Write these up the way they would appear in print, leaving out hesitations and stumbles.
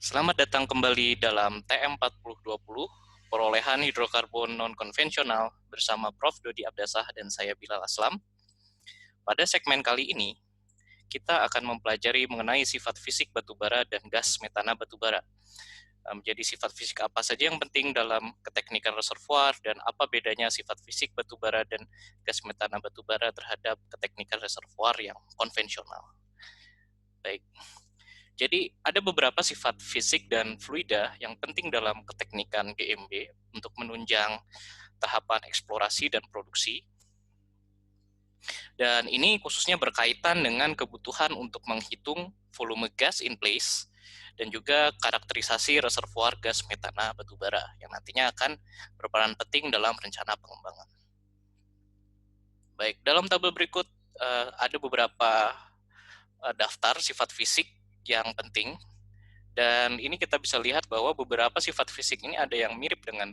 Selamat datang kembali dalam TM4020, perolehan hidrokarbon non-konvensional bersama Prof. Dodi Abdasah dan saya Bilal Aslam. Pada segmen kali ini, kita akan mempelajari mengenai sifat fisik batubara dan gas metana batubara. Menjadi sifat fisik apa saja yang penting dalam keteknikan reservoir dan apa bedanya sifat fisik batubara dan gas metana batubara terhadap keteknikan reservoir yang konvensional. Baik. Jadi ada beberapa sifat fisik dan fluida yang penting dalam keteknikan GMB untuk menunjang tahapan eksplorasi dan produksi. Dan ini khususnya berkaitan dengan kebutuhan untuk menghitung volume gas in place dan juga karakterisasi reservoir gas metana batubara yang nantinya akan berperan penting dalam rencana pengembangan. Baik, dalam tabel berikut ada beberapa daftar sifat fisik yang penting. Dan ini kita bisa lihat bahwa beberapa sifat fisik ini ada yang mirip dengan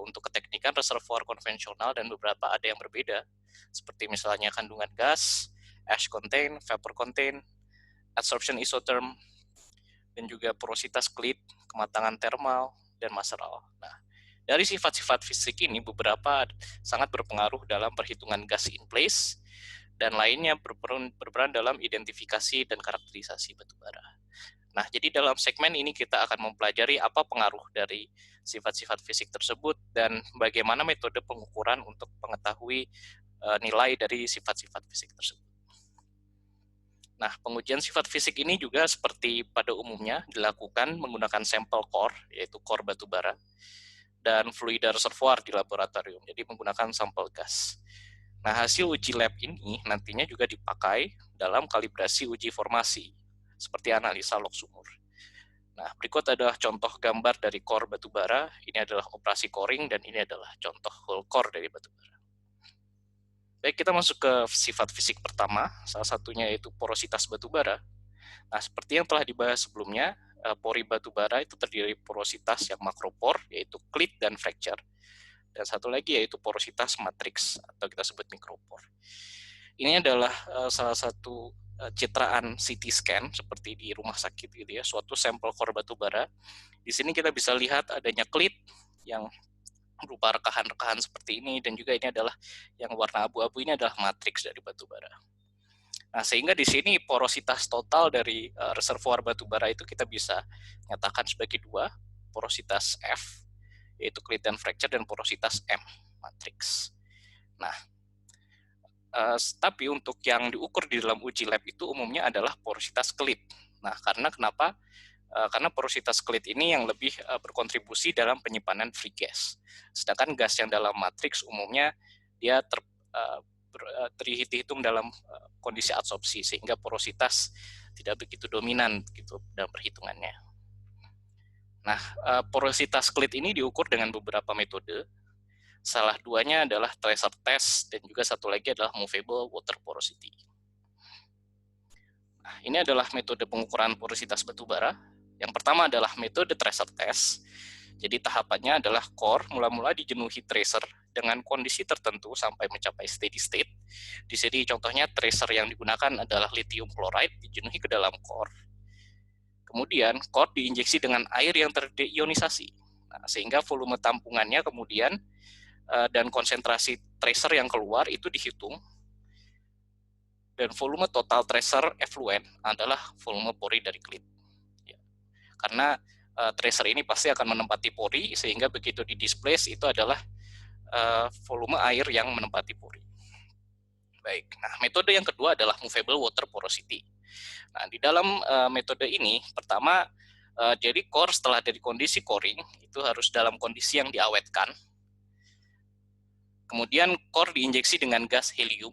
untuk keteknikan reservoir konvensional dan beberapa ada yang berbeda. Seperti misalnya kandungan gas, ash content, vapor content, adsorption isotherm, dan juga porositas klit, kematangan thermal, dan maseral. Nah, dari sifat-sifat fisik ini beberapa sangat berpengaruh dalam perhitungan gas in place, dan lainnya berperan dalam identifikasi dan karakterisasi batubara. Nah, jadi dalam segmen ini kita akan mempelajari apa pengaruh dari sifat-sifat fisik tersebut dan bagaimana metode pengukuran untuk mengetahui nilai dari sifat-sifat fisik tersebut. Nah, pengujian sifat fisik ini juga seperti pada umumnya dilakukan menggunakan sampel core, yaitu core batubara, dan fluida reservoir di laboratorium, jadi menggunakan sampel gas. Nah, hasil uji lab ini nantinya juga dipakai dalam kalibrasi uji formasi, seperti analisa log sumur. Nah, berikut adalah contoh gambar dari core batubara. Ini adalah operasi coring dan ini adalah contoh whole core dari batubara. Baik, kita masuk ke sifat fisik pertama, salah satunya yaitu porositas batubara. Nah, seperti yang telah dibahas sebelumnya, pori batubara itu terdiri dari porositas yang makropor, yaitu clit dan fracture. Dan satu lagi yaitu porositas matriks atau kita sebut mikropor. Ini adalah salah satu citraan CT scan seperti di rumah sakit gitu ya, suatu sampel core batubara. Di sini kita bisa lihat adanya klit yang berupa rekahan-rekahan seperti ini, dan juga ini adalah yang warna abu-abu ini adalah matriks dari batubara. Nah, sehingga di sini porositas total dari reservoir batubara itu kita bisa nyatakan sebagai dua, porositas F yaitu clit dan fracture, dan porositas M, matriks. Nah, tapi untuk yang diukur di dalam uji lab itu umumnya adalah porositas clit. Nah, kenapa? Karena porositas clit ini yang lebih berkontribusi dalam penyimpanan free gas. Sedangkan gas yang dalam matriks umumnya dia terhitung dalam kondisi adsorpsi, sehingga porositas tidak begitu dominan gitu dalam perhitungannya. Nah, porositas klit ini diukur dengan beberapa metode. Salah duanya adalah tracer test dan juga satu lagi adalah movable water porosity. Nah, ini adalah metode pengukuran porositas batubara. Yang pertama adalah metode tracer test. Jadi tahapannya adalah core mula-mula dijenuhi tracer dengan kondisi tertentu sampai mencapai steady state. Di sini contohnya tracer yang digunakan adalah lithium chloride dijenuhi ke dalam core. Kemudian core diinjeksi dengan air yang terdeionisasi, nah, sehingga volume tampungannya kemudian dan konsentrasi tracer yang keluar itu dihitung, dan volume total tracer effluent adalah volume pori dari klit. Ya. Karena tracer ini pasti akan menempati pori, sehingga begitu di displace itu adalah volume air yang menempati pori. Baik, nah metode yang kedua adalah movable water porosity. Nah, di dalam metode ini, pertama, jadi core setelah dari kondisi coring, itu harus dalam kondisi yang diawetkan. Kemudian core diinjeksi dengan gas helium.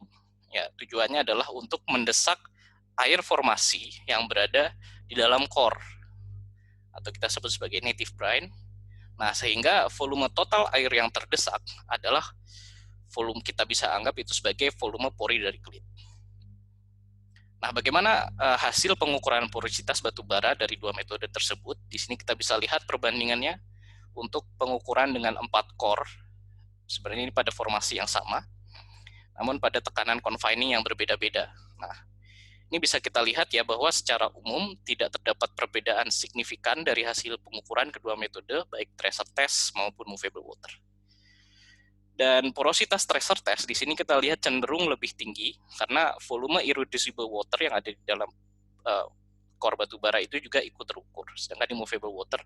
Ya, tujuannya adalah untuk mendesak air formasi yang berada di dalam core, atau kita sebut sebagai native brine. Nah, sehingga volume total air yang terdesak adalah volume, kita bisa anggap itu sebagai volume pori dari klit. Nah, bagaimana hasil pengukuran porositas batubara dari dua metode tersebut? Di sini kita bisa lihat perbandingannya untuk pengukuran dengan 4 core. Sebenarnya ini pada formasi yang sama, namun pada tekanan confining yang berbeda-beda. Nah, Ini bisa kita lihat ya bahwa secara umum tidak terdapat perbedaan signifikan dari hasil pengukuran kedua metode, baik tracer test maupun movable water. Dan porositas tracer test di sini kita lihat cenderung lebih tinggi karena volume irreducible water yang ada di dalam core batu bara itu juga ikut terukur, sedangkan di movable water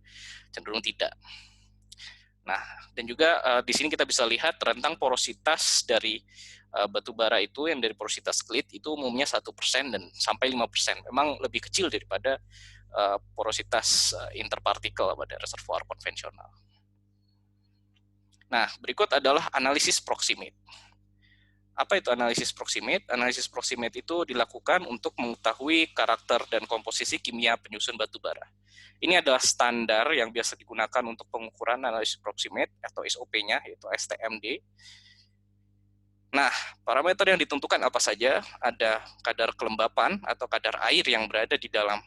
cenderung tidak. Nah, dan juga di sini kita bisa lihat rentang porositas dari batu bara itu yang dari porositas klit itu umumnya 1% dan sampai 5%. Memang lebih kecil daripada porositas interpartikel pada reservoir konvensional. Nah, berikut adalah analisis proximate. Apa itu analisis proximate? Analisis proximate itu dilakukan untuk mengetahui karakter dan komposisi kimia penyusun batu bara. Ini adalah standar yang biasa digunakan untuk pengukuran analisis proximate atau SOP-nya, yaitu STMD. Nah, parameter yang ditentukan apa saja? Ada kadar kelembapan atau kadar air yang berada di dalam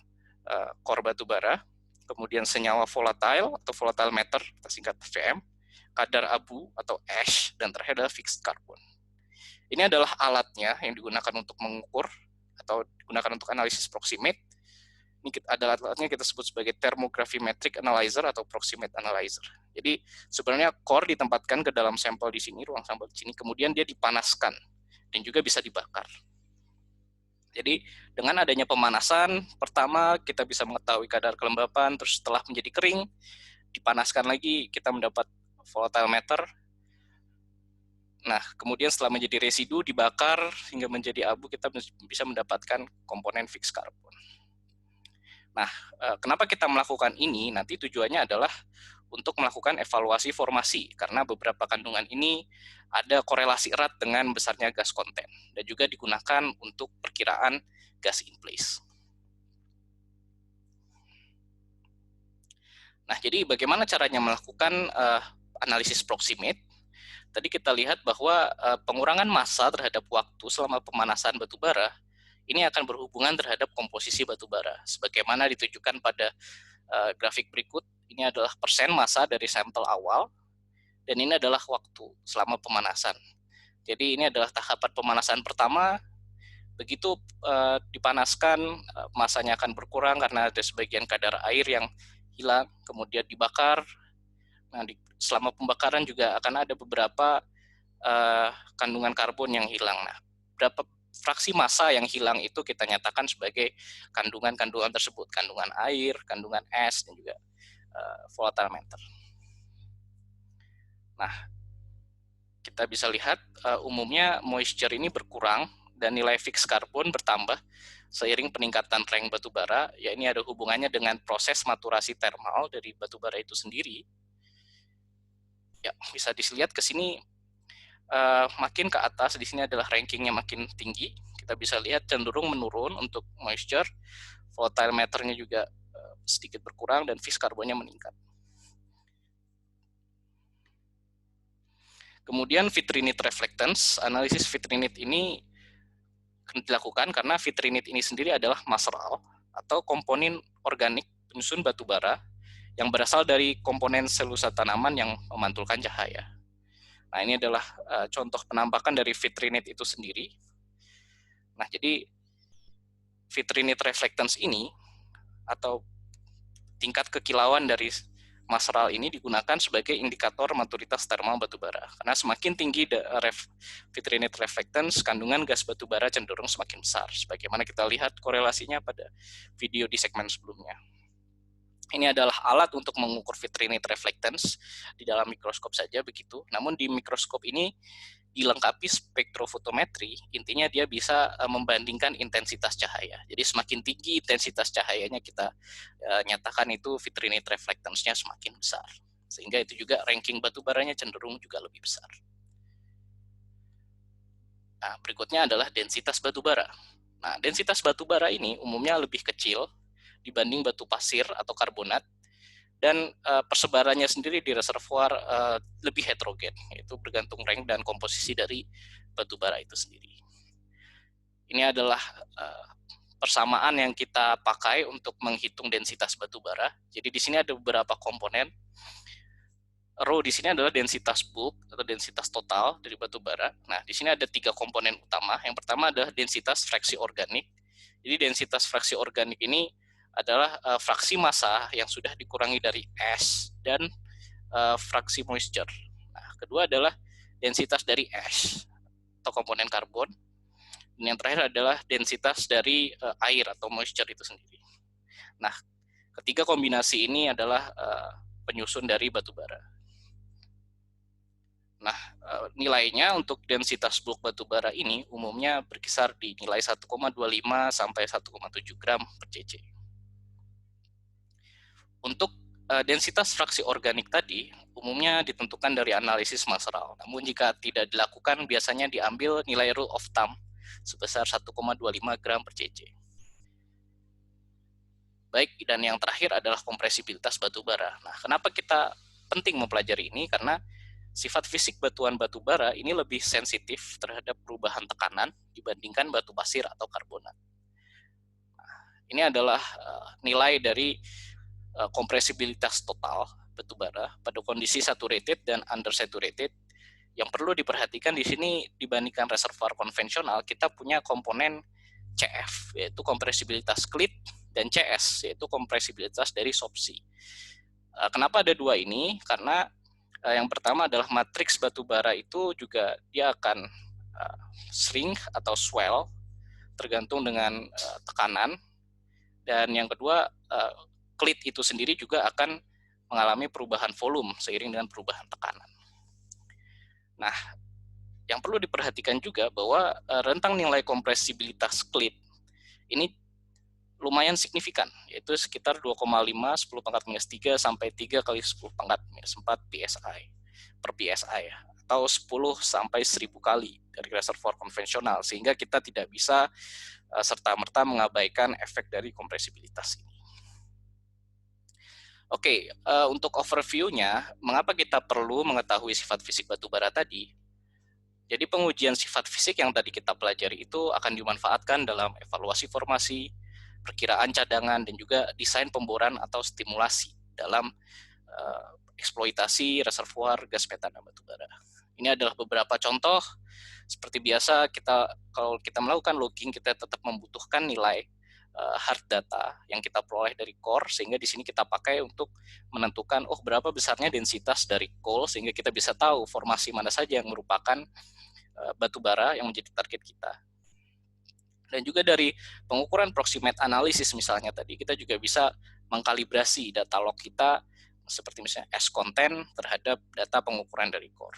core batu bara, kemudian senyawa volatile atau volatile matter, kita singkat VM, kadar abu atau ash, dan terakhir adalah fixed carbon. Ini adalah alatnya yang digunakan untuk mengukur atau digunakan untuk analisis proximate. Ini adalah alatnya kita sebut sebagai thermographimetric analyzer atau proximate analyzer. Jadi sebenarnya core ditempatkan ke dalam sampel di sini, ruang sampel di sini, kemudian dia dipanaskan dan juga bisa dibakar. Jadi dengan adanya pemanasan, pertama kita bisa mengetahui kadar kelembapan, terus setelah menjadi kering, dipanaskan lagi, kita mendapat volatile matter. Nah, kemudian setelah menjadi residu, dibakar hingga menjadi abu, kita bisa mendapatkan komponen fixed carbon. Nah, kenapa kita melakukan ini? Nanti tujuannya adalah untuk melakukan evaluasi formasi, karena beberapa kandungan ini ada korelasi erat dengan besarnya gas konten, dan juga digunakan untuk perkiraan gas in place. Nah, jadi bagaimana caranya melakukan analisis proximate? Tadi kita lihat bahwa pengurangan massa terhadap waktu selama pemanasan batu bara ini akan berhubungan terhadap komposisi batu bara. Sebagaimana ditunjukkan pada grafik berikut, ini adalah persen massa dari sampel awal, dan ini adalah waktu selama pemanasan. Jadi ini adalah tahapan pemanasan pertama. Begitu dipanaskan, massanya akan berkurang karena ada sebagian kadar air yang hilang, kemudian dibakar. Nah, selama pembakaran juga akan ada beberapa kandungan karbon yang hilang. Nah, berapa fraksi massa yang hilang itu kita nyatakan sebagai kandungan-kandungan tersebut, kandungan air, kandungan es, dan juga volatile matter. Nah, kita bisa lihat umumnya moisture ini berkurang dan nilai fixed carbon bertambah seiring peningkatan rank batu bara. Ya, ini ada hubungannya dengan proses maturasi termal dari batu bara itu sendiri. Ya, bisa dilihat ke sini makin ke atas, di sini adalah rankingnya makin tinggi. Kita bisa lihat cenderung menurun untuk moisture, volatile matter-nya juga sedikit berkurang, dan fixed carbonnya meningkat. Kemudian vitrinite reflectance, analisis vitrinite ini dilakukan karena vitrinite ini sendiri adalah maseral atau komponen organik penyusun batu bara yang berasal dari komponen selulosa tanaman yang memantulkan cahaya. Nah, ini adalah contoh penampakan dari vitrinite itu sendiri. Nah, jadi vitrinite reflectance ini atau tingkat kekilauan dari maseral ini digunakan sebagai indikator maturitas termal batu bara. Karena semakin tinggi vitrinite reflectance, kandungan gas batu bara cenderung semakin besar. Sebagaimana kita lihat korelasinya pada video di segmen sebelumnya. Ini adalah alat untuk mengukur vitrinite reflectance di dalam mikroskop saja begitu. Namun di mikroskop ini dilengkapi spektrofotometri, intinya dia bisa membandingkan intensitas cahaya. Jadi semakin tinggi intensitas cahayanya, kita nyatakan itu vitrinite reflectance-nya semakin besar. Sehingga itu juga ranking batu baranya cenderung juga lebih besar. Nah, berikutnya adalah densitas batu bara. Nah, densitas batu bara ini umumnya lebih kecil dibanding batu pasir atau karbonat, dan persebarannya sendiri di reservoir lebih heterogen, yaitu bergantung rank dan komposisi dari batu bara itu sendiri. Ini adalah persamaan yang kita pakai untuk menghitung densitas batu bara. Jadi di sini ada beberapa komponen. Rho di sini adalah densitas bulk atau densitas total dari batu bara. Nah, di sini ada 3 komponen utama. Yang pertama adalah densitas fraksi organik, Jadi densitas fraksi organik ini adalah fraksi massa yang sudah dikurangi dari ash dan fraksi moisture. Nah, kedua adalah densitas dari ash atau komponen karbon. Dan yang terakhir adalah densitas dari air atau moisture itu sendiri. Nah, ketiga kombinasi ini adalah penyusun dari batu bara. Nah, nilainya untuk densitas bulk batu bara ini umumnya berkisar di nilai 1,25 sampai 1,7 gram per cc. Untuk densitas fraksi organik tadi umumnya ditentukan dari analisis Masral. Namun jika tidak dilakukan, biasanya diambil nilai rule of thumb sebesar 1,25 gram per cc. Baik, dan yang terakhir adalah kompresibilitas batu bara. Nah, kenapa kita penting mempelajari ini? Karena sifat fisik batuan batu bara ini lebih sensitif terhadap perubahan tekanan dibandingkan batu pasir atau karbonat. Nah, ini adalah nilai dari kompresibilitas total batu bara pada kondisi saturated dan undersaturated. Yang perlu diperhatikan di sini dibandingkan reservoir konvensional, kita punya komponen CF, yaitu kompresibilitas klit, dan CS, yaitu kompresibilitas dari subsea. Kenapa ada dua ini? Karena yang pertama adalah matriks batu bara itu juga dia akan shrink atau swell tergantung dengan tekanan, dan yang kedua klit itu sendiri juga akan mengalami perubahan volume seiring dengan perubahan tekanan. Nah, yang perlu diperhatikan juga bahwa rentang nilai kompresibilitas klit ini lumayan signifikan, yaitu sekitar 2,5 10 pangkat minus 3 sampai 3 kali 10 pangkat minus 4 PSI per PSI, atau 10 sampai 1000 kali dari reservoir konvensional, sehingga kita tidak bisa serta-merta mengabaikan efek dari kompresibilitas ini. Oke, untuk overview-nya, mengapa kita perlu mengetahui sifat fisik batu bara tadi? Jadi pengujian sifat fisik yang tadi kita pelajari itu akan dimanfaatkan dalam evaluasi formasi, perkiraan cadangan, dan juga desain pemboran atau stimulasi dalam eksploitasi reservoir gas metana batu bara. Ini adalah beberapa contoh. Seperti biasa, kalau kita melakukan logging, kita tetap membutuhkan nilai hard data yang kita peroleh dari core, sehingga di sini kita pakai untuk menentukan berapa besarnya densitas dari coal, sehingga kita bisa tahu formasi mana saja yang merupakan batu bara yang menjadi target kita. Dan juga dari pengukuran proximate analysis misalnya tadi, kita juga bisa mengkalibrasi data log kita seperti misalnya ash content terhadap data pengukuran dari core.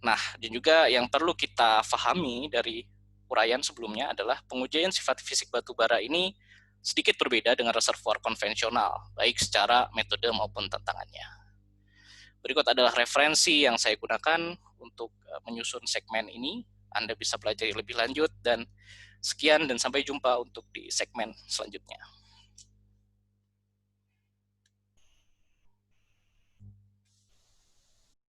Nah, dan juga yang perlu kita pahami dari uraian sebelumnya adalah pengujian sifat fisik batu bara ini sedikit berbeda dengan reservoir konvensional, baik secara metode maupun tantangannya. Berikut adalah referensi yang saya gunakan untuk menyusun segmen ini. Anda bisa pelajari lebih lanjut, dan sekian dan sampai jumpa untuk di segmen selanjutnya.